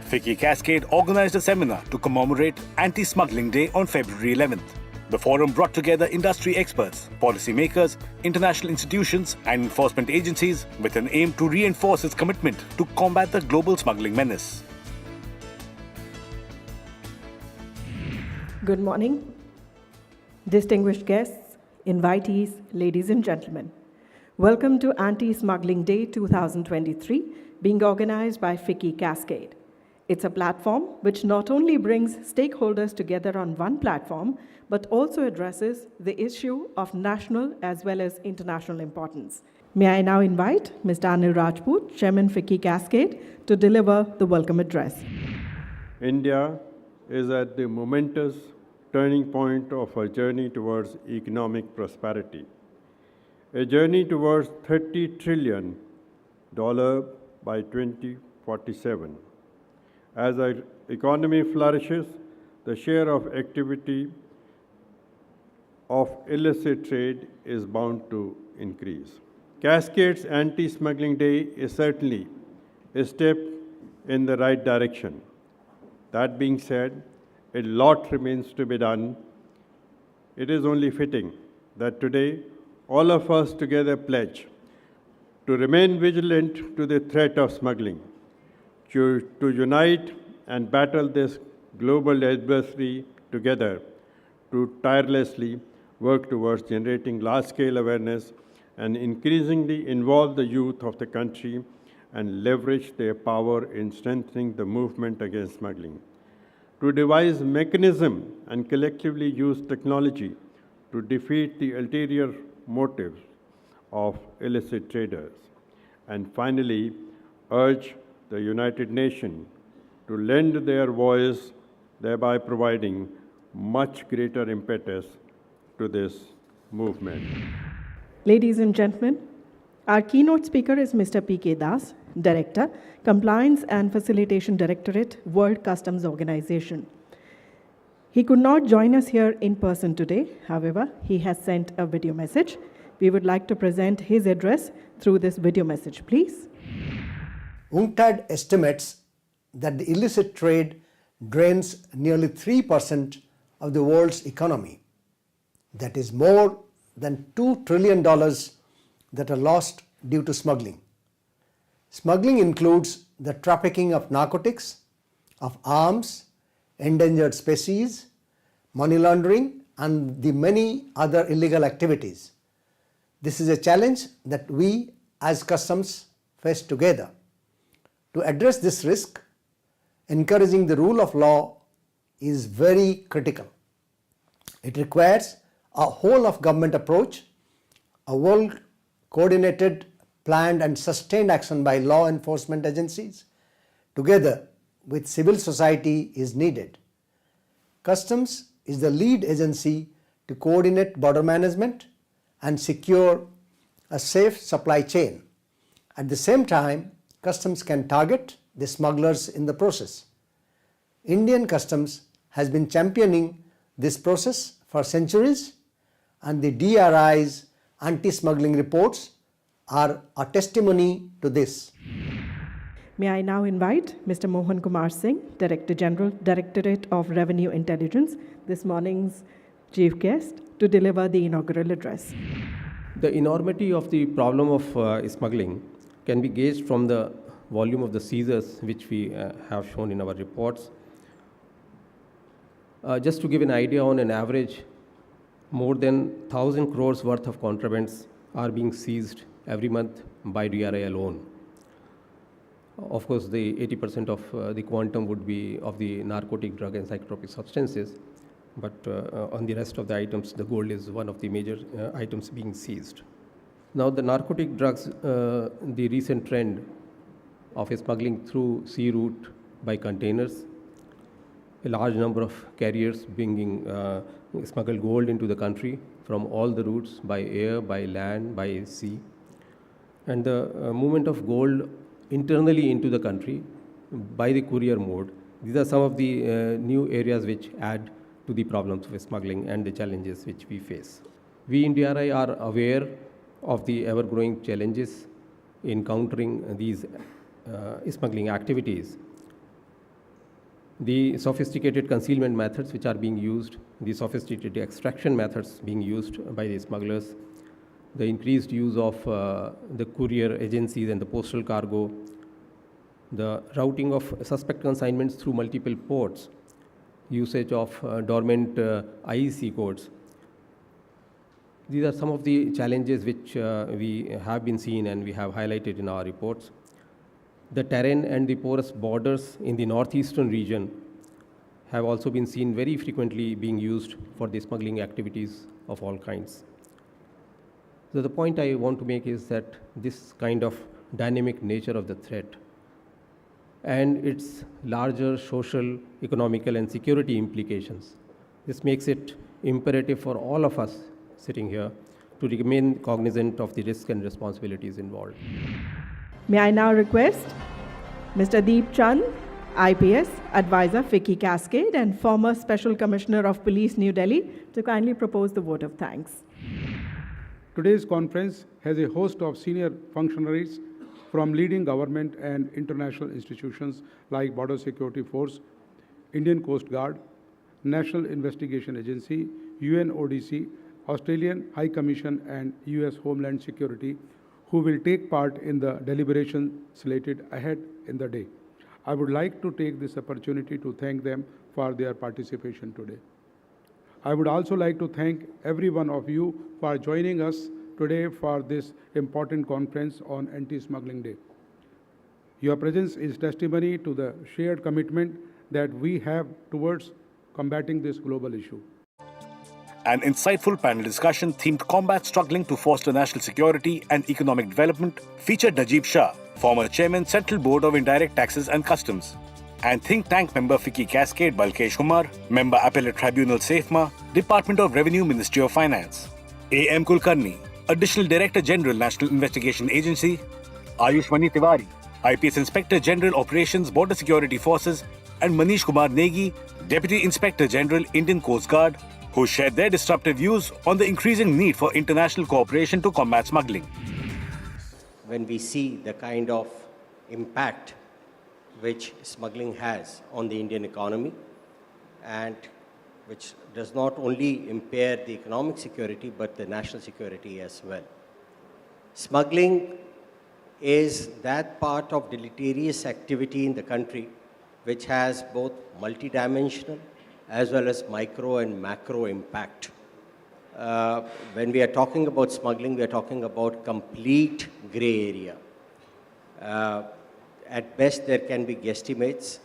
FICCI Cascade organized a seminar to commemorate Anti-Smuggling Day on February 11th. The forum brought together industry experts, policymakers, international institutions and enforcement agencies with an aim to reinforce its commitment to combat the global smuggling menace. Good morning, distinguished guests, invitees, ladies and gentlemen. Welcome to Anti-Smuggling Day 2023, being organized by FICCI Cascade. It's a platform which not only brings stakeholders together on one platform, but also addresses the issue of national as well as international importance. May I now invite Mr. Anil Rajput, Chairman FICCI Cascade, to deliver the welcome address. India is at the momentous turning point of a journey towards economic prosperity, a journey towards $30 trillion by 2047. As our economy flourishes, the share of activity of illicit trade is bound to increase. Cascade's Anti-Smuggling Day is certainly a step in the right direction. That being said, a lot remains to be done. It is only fitting that today all of us together pledge to remain vigilant to the threat of smuggling, to unite and battle this global adversary together, to tirelessly work towards generating large-scale awareness and increasingly involve the youth of the country and leverage their power in strengthening the movement against smuggling, to devise mechanism and collectively use technology to defeat the ulterior motives of illicit traders, and finally urge the United Nations to lend their voice, thereby providing much greater impetus to this movement. Ladies and gentlemen, our keynote speaker is Mr. P.K. Das, Director, Compliance and Facilitation Directorate, World Customs Organization. He could not join us here in person today. However, he has sent a video message. We would like to present his address through this video message, please. UNCTAD estimates that the illicit trade drains nearly 3% of the world's economy. That is more than $2 trillion that are lost due to smuggling. Smuggling includes the trafficking of narcotics, of arms, endangered species, money laundering, and the many other illegal activities. This is a challenge that we as customs face together. To address this risk, encouraging the rule of law is very critical. It requires a whole of government approach, a world coordinated, planned and sustained action by law enforcement agencies, together with civil society is needed. Customs is the lead agency to coordinate border management and secure a safe supply chain. At the same time, Customs can target the smugglers in the process. Indian Customs has been championing this process for centuries, and the DRI's anti-smuggling reports are a testimony to this. May I now invite Mr. Mohan Kumar Singh, Director General, Directorate of Revenue Intelligence, this morning's chief guest, to deliver the inaugural address. The enormity of the problem of smuggling can be gauged from the volume of the seizures which we have shown in our reports. Just to give an idea, on an average, more than 1,000 crores worth of contrabands are being seized every month by DRI alone. Of course, the 80% of the quantum would be of the narcotic, drug and psychotropic substances, but on the rest of the items, the gold is one of the major items being seized. Now, the narcotic drugs, the recent trend of smuggling through sea route by containers, a large number of carriers bringing smuggled gold into the country from all the routes, by air, by land, by sea, and the movement of gold internally into the country by the courier mode. These are some of the new areas which add to the problems of smuggling and the challenges which we face. We in DRI are aware of the ever-growing challenges in countering these smuggling activities. The sophisticated concealment methods which are being used, the sophisticated extraction methods being used by the smugglers, the increased use of the courier agencies and the postal cargo, the routing of suspect consignments through multiple ports, usage of dormant IEC codes. These are some of the challenges which we have been seen and we have highlighted in our reports. The terrain and the porous borders in the northeastern region have also been seen very frequently being used for the smuggling activities of all kinds. So the point I want to make is that this kind of dynamic nature of the threat and its larger social, economical, and security implications, this makes it imperative for all of us sitting here to remain cognizant of the risks and responsibilities involved. May I now request Mr. Deep Chand, IPS, Advisor, FICCI Cascade, and former Special Commissioner of Police, New Delhi, to kindly propose the vote of thanks. Today's conference has a host of senior functionaries from leading government and international institutions like Border Security Force, Indian Coast Guard, National Investigation Agency, UNODC, Australian High Commission, and US Homeland Security, who will take part in the deliberation slated ahead in the day. I would like to take this opportunity to thank them for their participation today. I would also like to thank every one of you for joining us today for this important conference on Anti-Smuggling Day. Your presence is testimony to the shared commitment that we have towards combating this global issue. An insightful panel discussion themed Combat Struggling to Foster National Security and Economic Development featured Najib Shah, former Chairman, Central Board of Indirect Taxes and Customs, and think tank member FICCI Cascade Balkesh Kumar, member Appellate Tribunal SAFMA, Department of Revenue, Ministry of Finance, A.M. Kulkarni, Additional Director General, National Investigation Agency, Ayush Mani Tiwari, IPS Inspector General Operations, Border Security Forces, and Manish Kumar Negi, Deputy Inspector General, Indian Coast Guard, who shared their disruptive views on the increasing need for international cooperation to combat smuggling. When we see the kind of impact which smuggling has on the Indian economy, and which does not only impair the economic security but the national security as well. Smuggling is that part of deleterious activity in the country which has both multidimensional as well as micro and macro impact. When we are talking about smuggling, we are talking about complete gray area. At best, there can be guesstimates.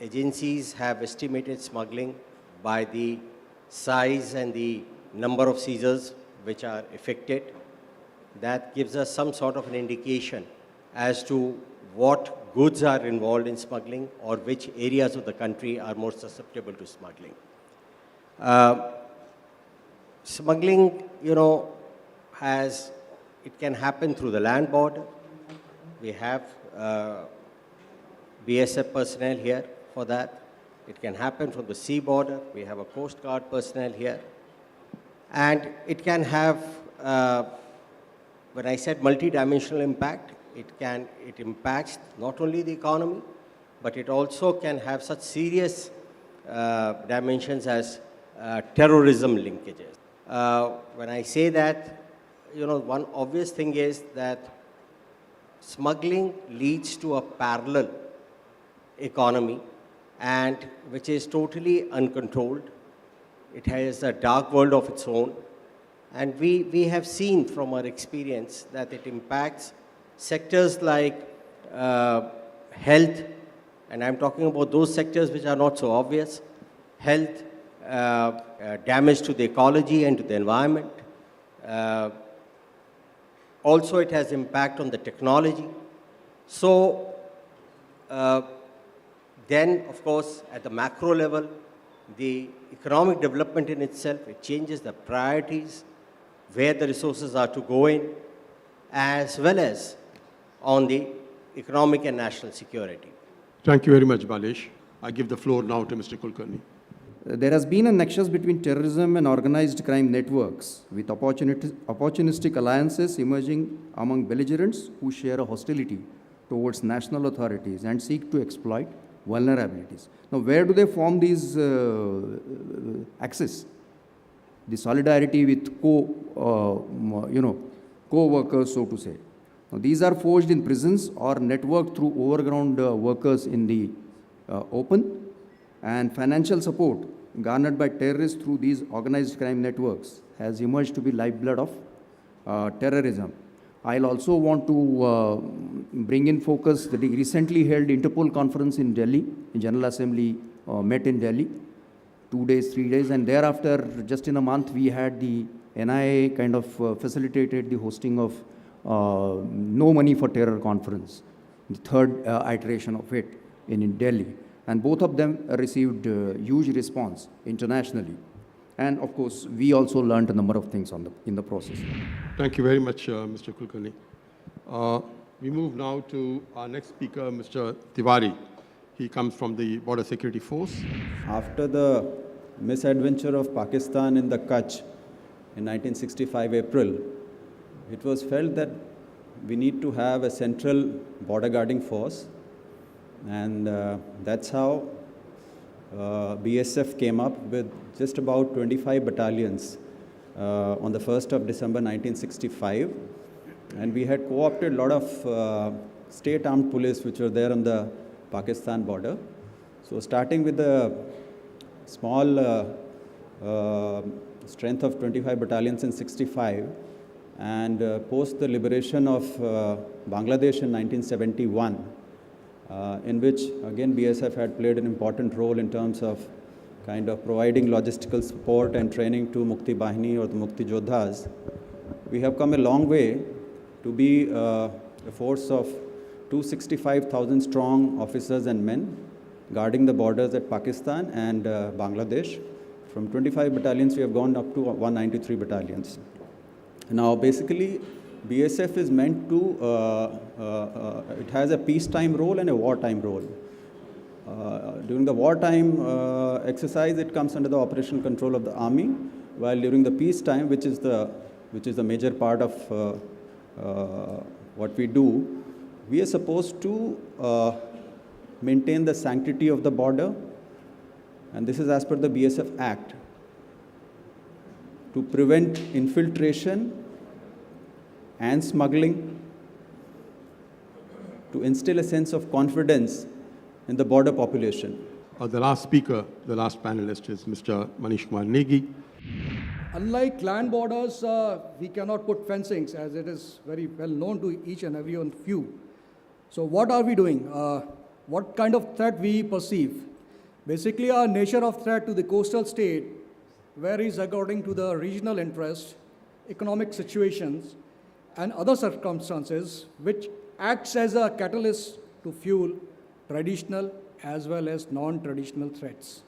Agencies have estimated smuggling by the size and the number of seizures which are effected. That gives us some sort of an indication as to what goods are involved in smuggling or which areas of the country are more susceptible to smuggling. Smuggling, it can happen through the land border. We have BSF personnel here for that. It can happen from the sea border. We have a Coast Guard personnel here. And it can have, when I said multidimensional impact, it impacts not only the economy, but it also can have such serious dimensions as terrorism linkages. When I say that, one obvious thing is that smuggling leads to a parallel economy, and which is totally uncontrolled. It has a dark world of its own, and we have seen from our experience that it impacts sectors like health, and I'm talking about those sectors which are not so obvious, health, damage to the ecology and to the environment. Also, it has impact on the technology. So, then, of course, at the macro level, the economic development in itself, it changes the priorities, where the resources are to go in, as well as on the economic and national security. Thank you very much, Balesh. I give the floor now to Mr. Kulkarni. there has been a nexus between terrorism and organized crime networks, with opportunistic alliances emerging among belligerents who share a hostility towards national authorities and seek to exploit vulnerabilities. Now, where do they form these axes? The solidarity with co-workers, so to say. Now, these are forged in prisons or networked through overground workers in the open, and financial support garnered by terrorists through these organized crime networks has emerged to be lifeblood of terrorism. I'll also want to bring in focus the recently held Interpol conference in Delhi. The General Assembly met in Delhi, 2 days, 3 days, and thereafter, just in a month, we had the NIA kind of facilitated the hosting of No Money for Terror conference, the third iteration of it in Delhi. And both of them received huge response internationally. And of course, we also learned a number of things in the process. Thank you very much, Mr. Kulkarni. We move now to our next speaker, Mr. Tiwari. He comes from the Border Security Force. After the misadventure of Pakistan in the Kutch in 1965 April, it was felt that we need to have a central border guarding force, and that's how BSF came up with just about 25 battalions on the 1st of December 1965, and we had co-opted a lot of state armed police which were there on the Pakistan border. So starting with the small strength of 25 battalions in 65, and post the liberation of Bangladesh in 1971, in which again BSF had played an important role in terms of kind of providing logistical support and training to Mukti Bahini or the Mukti Jodhas. We have come a long way to be a force of 265,000 strong officers and men guarding the borders at Pakistan and Bangladesh. From 25 battalions, we have gone up to 193 battalions. Now, basically, BSF is meant to, it has a peacetime role and a wartime role. During the wartime exercise, it comes under the operational control of the army, while during the peacetime, which is the major part of what we do, we are supposed to maintain the sanctity of the border, and this is as per the BSF Act, to prevent infiltration and smuggling, to instill a sense of confidence in the border population. The last speaker, the last panelist is Mr. Manish Kumar Negi. Unlike land borders, we cannot put fencings, as it is very well known to each and every one of you. So what are we doing? What kind of threat we perceive? Basically, our nature of threat to the coastal state varies according to the regional interests, economic situations, and other circumstances, which acts as a catalyst to fuel traditional as well as non-traditional threats.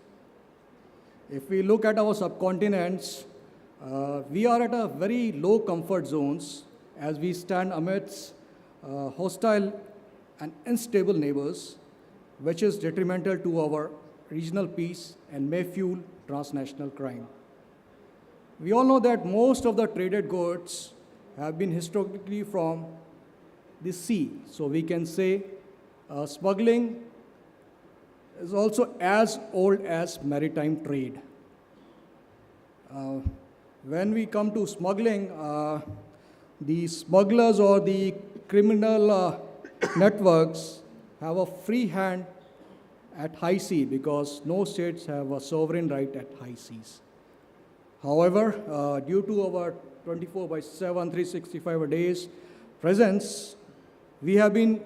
If we look at our subcontinents, we are at a very low comfort zones as we stand amidst hostile and unstable neighbors, which is detrimental to our regional peace and may fuel transnational crime. We all know that most of the traded goods have been historically from the sea. So we can say smuggling is also as old as maritime trade. When we come to smuggling, the smugglers or the criminal networks have a free hand at high sea because no states have a sovereign right at high seas. However, due to our 24/7, 365 days presence, we have been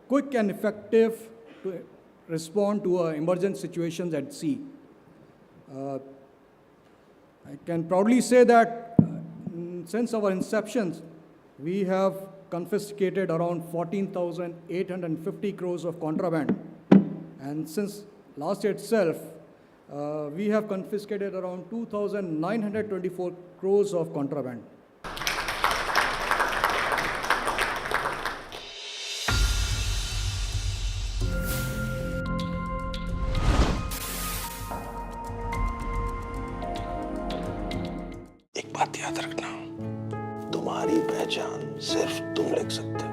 quick and effective to respond to emergent situations at sea. I can proudly say that since our inception, we have confiscated around 14,850 crores of contraband. And since last year itself, we have confiscated around 2,924 crores of contraband. याद रखना, तुम्हारी पहचान सिर्फ तुम लिख सकते हो।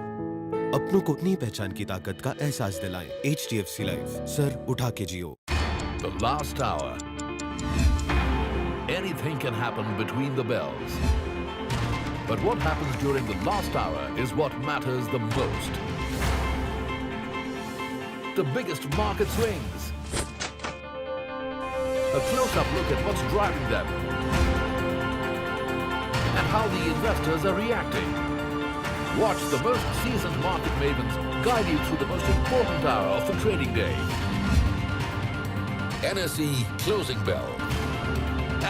अपनों को अपनी पहचान की ताकत का एहसास दिलाएं। HDFC लाइफ, सर उठा के जियो। The last hour. Anything can happen between the bells. But what happens during the last hour is what matters the most. The biggest market swings. A close-up look at what's driving them. And how the investors are reacting. Watch the most seasoned market mavens guide you through the most important hour of the trading day. NSE Closing Bell.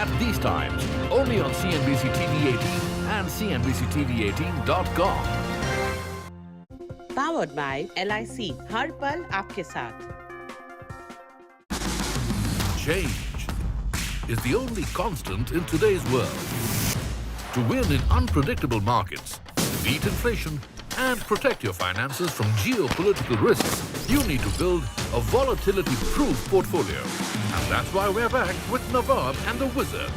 At these times, only on CNBC-TV18 and CNBC-TV18.com. Powered by LIC. हर पल आपके साथ. Change is the only constant in today's world. To win in unpredictable markets, beat inflation, and protect your finances from geopolitical risks, you need to build a volatility-proof portfolio. And that's why we're back with Nawab and the Wizard.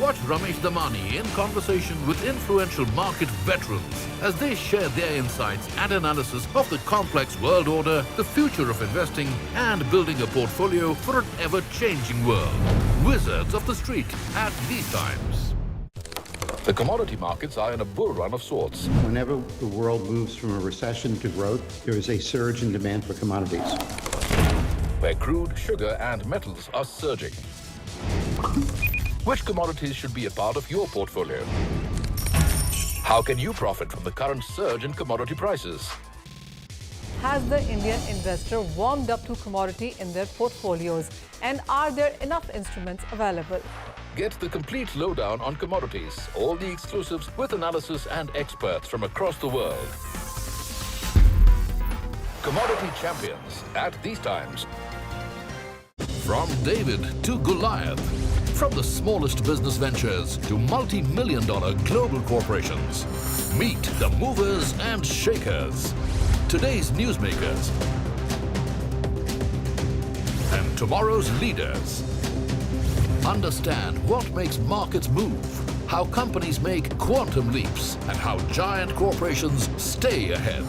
Watch Ramesh Damani in conversation with influential market veterans as they share their insights and analysis of the complex world order, the future of investing, and building a portfolio for an ever-changing world. Wizards of the street at these times. The commodity markets are in a bull run of sorts. Whenever the world moves from a recession to growth, there is a surge in demand for commodities. Where crude, sugar, and metals are surging. Which commodities should be a part of your portfolio? How can you profit from the current surge in commodity prices? Has the Indian investor warmed up to commodity in their portfolios? And are there enough instruments available? Get the complete lowdown on commodities, all the exclusives with analysis and experts from across the world. Commodity champions at these times. From David to Goliath, from the smallest business ventures to multi-million-dollar global corporations. Meet the movers and shakers, today's newsmakers, and tomorrow's leaders. Understand what makes markets move, how companies make quantum leaps, and how giant corporations stay ahead.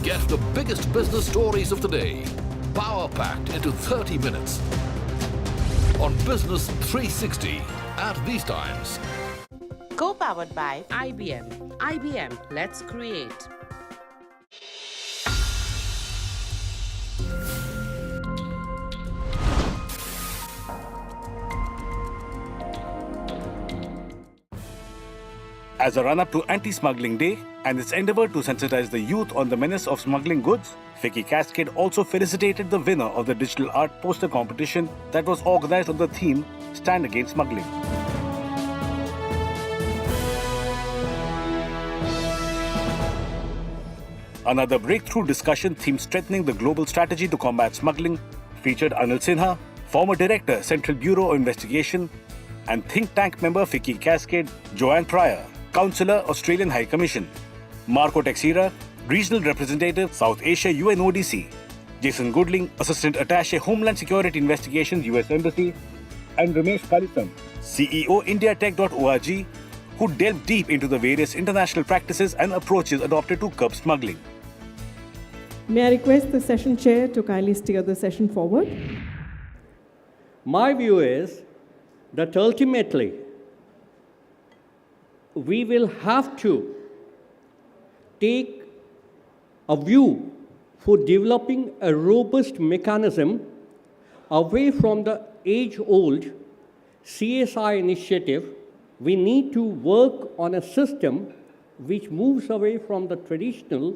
Get the biggest business stories of the day, power-packed into 30 minutes. On Business 360 at these times. Co-powered by IBM. IBM, let's create. As a run-up to Anti-Smuggling Day and its endeavor to sensitize the youth on the menace of smuggling goods, FICCI Cascade also felicitated the winner of the digital art poster competition that was organized on the theme Stand Against Smuggling. Another breakthrough discussion themed Strengthening the Global Strategy to Combat Smuggling featured Anil Sinha, former Director, Central Bureau of Investigation, and think tank member FICCI Cascade, Joanne Pryor, Councillor, Australian High Commission, Marco Texeira, Regional Representative, South Asia UNODC, Jason Goodling, Assistant Attaché Homeland Security Investigations US Embassy, and Ramesh Kalisam, CEO IndiaTech.org, who delved deep into the various international practices and approaches adopted to curb smuggling. May I request the session chair to kindly steer the session forward? My view is that ultimately we will have to take a view for developing a robust mechanism away from the age-old CSI initiative. We need to work on a system which moves away from the traditional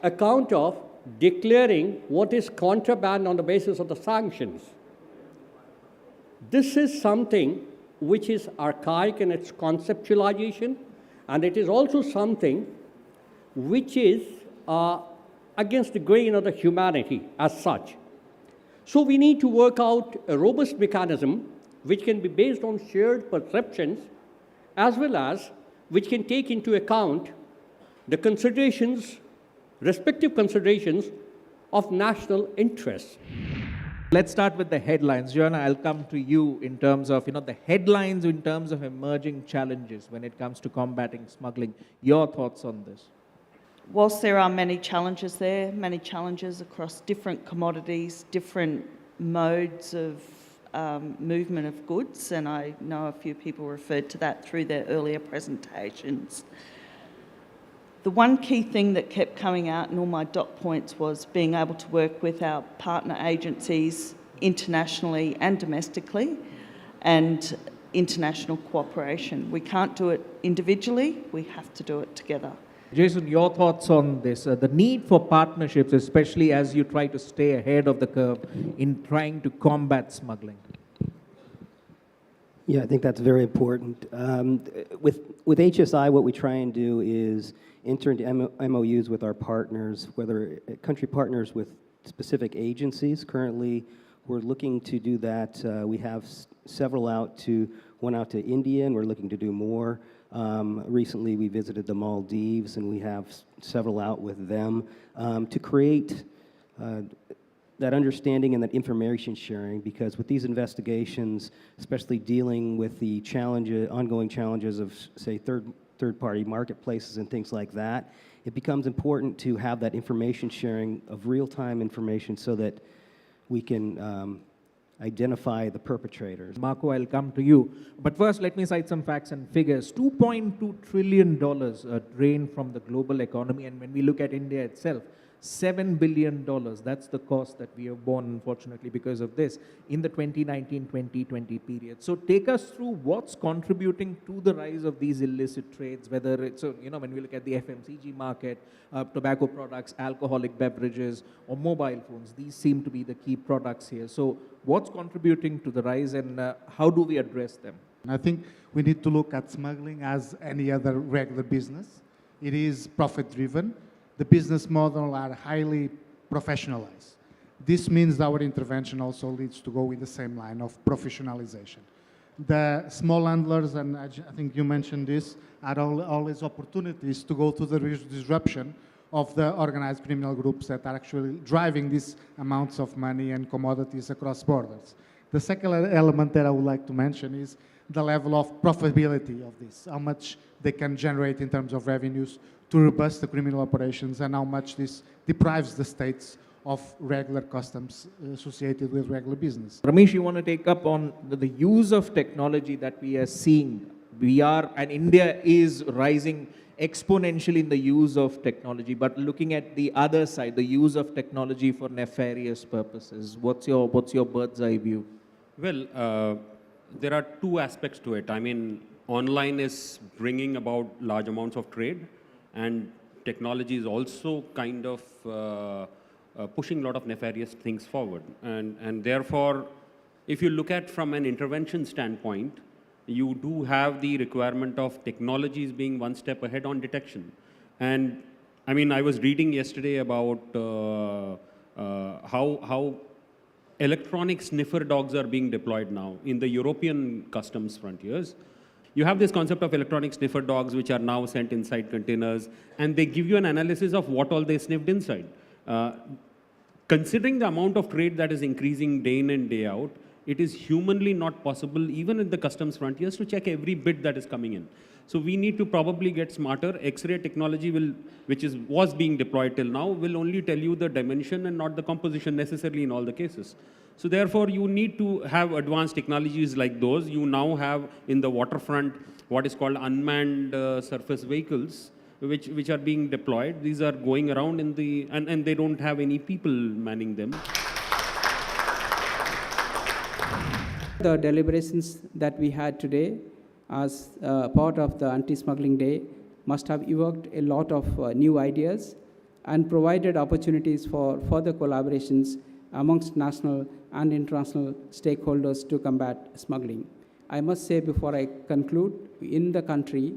account of declaring what is contraband on the basis of the sanctions. This is something which is archaic in its conceptualization, and it is also something which is against the grain of the humanity as such. So we need to work out a robust mechanism which can be based on shared perceptions as well as which can take into account the considerations, respective considerations of national interests. Let's start with the headlines. Joanna, I'll come to you in terms of, the headlines in terms of emerging challenges when it comes to combating smuggling. Your thoughts on this? Whilst there are many challenges there, many challenges across different commodities, different modes of movement of goods, and I know a few people referred to that through their earlier presentations. The one key thing that kept coming out in all my dot points was being able to work with our partner agencies internationally and domestically, and international cooperation. We can't do it individually, we have to do it together. Jason, your thoughts on this? The need for partnerships, especially as you try to stay ahead of the curve in trying to combat smuggling. Yeah, I think that's very important. With HSI, what we try and do is enter into MOUs with our partners, whether country partners with specific agencies. Currently, we're looking to do that. We have several one out to India, and we're looking to do more. Recently, we visited the Maldives, and we have several out with them to create that understanding and that information sharing, because with these investigations, especially dealing with the ongoing challenges of, say, third-party marketplaces and things like that, it becomes important to have that information sharing of real-time information so that we can identify the perpetrators. Marco, I'll come to you. But first, let me cite some facts and figures. $2.2 trillion drained from the global economy, and when we look at India itself, $7 billion, that's the cost that we have borne, unfortunately, because of this, in the 2019-2020 period. So take us through what's contributing to the rise of these illicit trades, whether it's, when we look at the FMCG market, tobacco products, alcoholic beverages, or mobile phones. These seem to be the key products here. So what's contributing to the rise, and how do we address them? I think we need to look at smuggling as any other regular business. It is profit-driven. The business model are highly professionalized. This means our intervention also leads to go in the same line of professionalization. The small handlers, and I think you mentioned this, are always opportunities to go to the disruption of the organized criminal groups that are actually driving these amounts of money and commodities across borders. The second element that I would like to mention is the level of profitability of this, how much they can generate in terms of revenues to robust the criminal operations, and how much this deprives the states of regular customs associated with regular business. Ramesh, you want to take up on the use of technology that we are seeing? And India is rising exponentially in the use of technology, but looking at the other side, the use of technology for nefarious purposes, what's your bird's eye view? Well, there are two aspects to it. I mean, online is bringing about large amounts of trade, and technology is also kind of pushing a lot of nefarious things forward. And therefore, if you look at from an intervention standpoint, you do have the requirement of technologies being one step ahead on detection. And I mean, I was reading yesterday about how electronic sniffer dogs are being deployed now in the European customs frontiers. You have this concept of electronic sniffer dogs, which are now sent inside containers, and they give you an analysis of what all they sniffed inside. Considering the amount of trade that is increasing day in and day out, it is humanly not possible, even in the customs frontiers, to check every bit that is coming in. So we need to probably get smarter. X-ray technology, was being deployed till now, will only tell you the dimension and not the composition necessarily in all the cases. So therefore, you need to have advanced technologies like those. You now have in the waterfront what is called unmanned surface vehicles, which are being deployed. These are going around and they don't have any people manning them. The deliberations that we had today as part of the Anti-Smuggling Day must have evoked a lot of new ideas and provided opportunities for further collaborations amongst national and international stakeholders to combat smuggling. I must say before I conclude, in the country,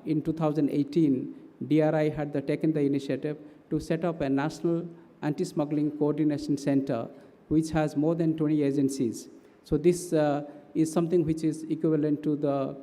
in 2018, DRI had taken the initiative to set up a national anti-smuggling coordination center, which has more than 20 agencies. So this is something which is equivalent to the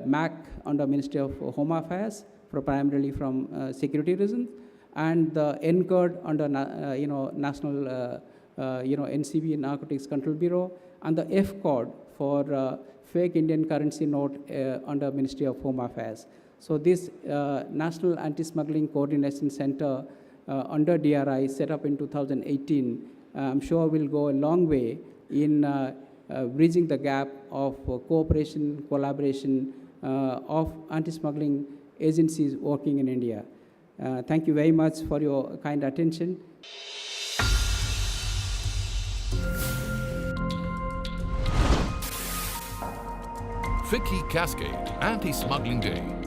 MAC under Ministry of Home Affairs, primarily from security reasons, and the NCURD under National NCB, Narcotics Control Bureau, and the F code for fake Indian currency note under Ministry of Home Affairs. So this National Anti-Smuggling Coordination Center under DRI set up in 2018, I'm sure will go a long way in bridging the gap of cooperation, collaboration of anti-smuggling agencies working in India. Thank you very much for your kind attention. FICCI Cascade Anti-Smuggling Day.